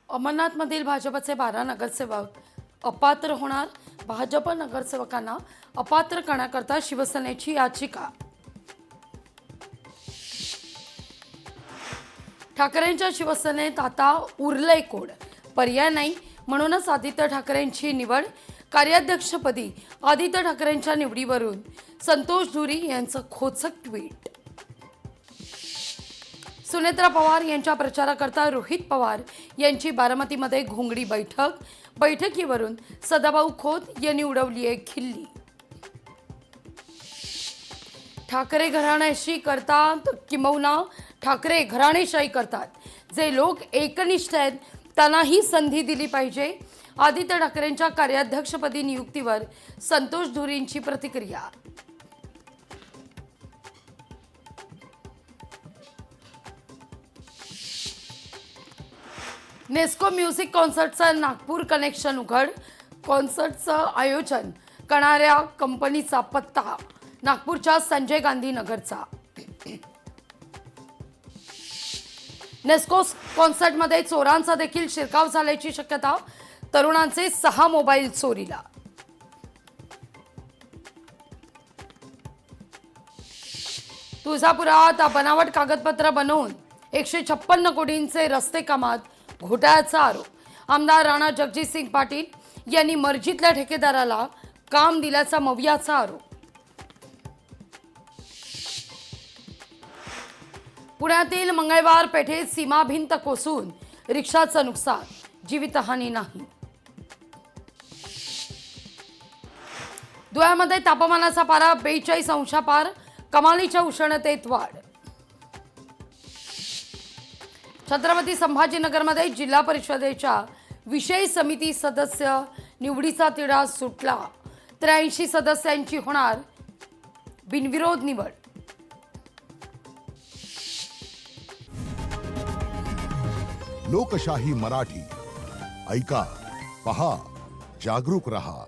अमरनाथमधील भाजपचे 12 नगरसेवक अपात्र होणार. भाजप नगरसेवकांना अपात्र करण्याकरता शिवसेनेची याचिका. ठाकरेंच्या शिवसेनेत आता उरले कोण? पर्याय नाही, म्हणूनच आदित्य ठाकरेंची निवड. कार्याध्यक्षपदी आदित्य ठाकरेंच्या निवडीवरून संतोष धुरी यांचं खोचक ट्विट. सुनेत्रा पवार यांच्या प्रचाराकरता रोहित पवार यांची बारामतीमध्ये घोंगडी बैठक. बैठकीवरून सदाभाऊ खोत यांनी उडवली आहे खिल्ली. ठाकरे घराण्याशी करतात, किंबहुना ठाकरे घराणेशाही करतात. जे लोक एकनिष्ठ आहेत त्यांनाही संधी दिली पाहिजे. आदित्य ठाकरेंच्या कार्याध्यक्षपदी नियुक्तीवर संतोष धुरींची प्रतिक्रिया. नेस्को म्युझिक कॉन्सर्टचं नागपूर कनेक्शन उघड. कॉन्सर्टचं आयोजन करणाऱ्या कंपनीचा पत्ता नागपूरच्या संजय गांधी नगरचा. नेस्को कॉन्सर्टमध्ये चोरांचा देखील शिरकाव झाल्याची शक्यता. तरुणांचे 6 मोबाईल चोरीला. तुळजापुरात बनावट कागदपत्र बनवून 156 कोटींचे रस्ते कामात घोटाळ्याचा आरोप. आमदार राणा जगजितसिंग पाटील यांनी मर्जीतल्या ठेकेदाराला काम दिल्याचा मवियाचा आरोप. पुण्यातील मंगळवार पेठेत सीमा भिंत कोसळून रिक्षाचं नुकसान, जीवितहानी नाही. धुळ्यामध्ये तापमानाचा पारा 42 अंशापार, कमालीच्या उष्णतेत वाढ. छत्रपती संभाजीनगरमध्ये जिल्हा परिषदेच्या विषय समिती सदस्य निवडीचा तिढा सुटला. 83 सदस्यांची होणार बिनविरोध निवड. लोकशाही मराठी ऐका, पहा, जागरूक रहा.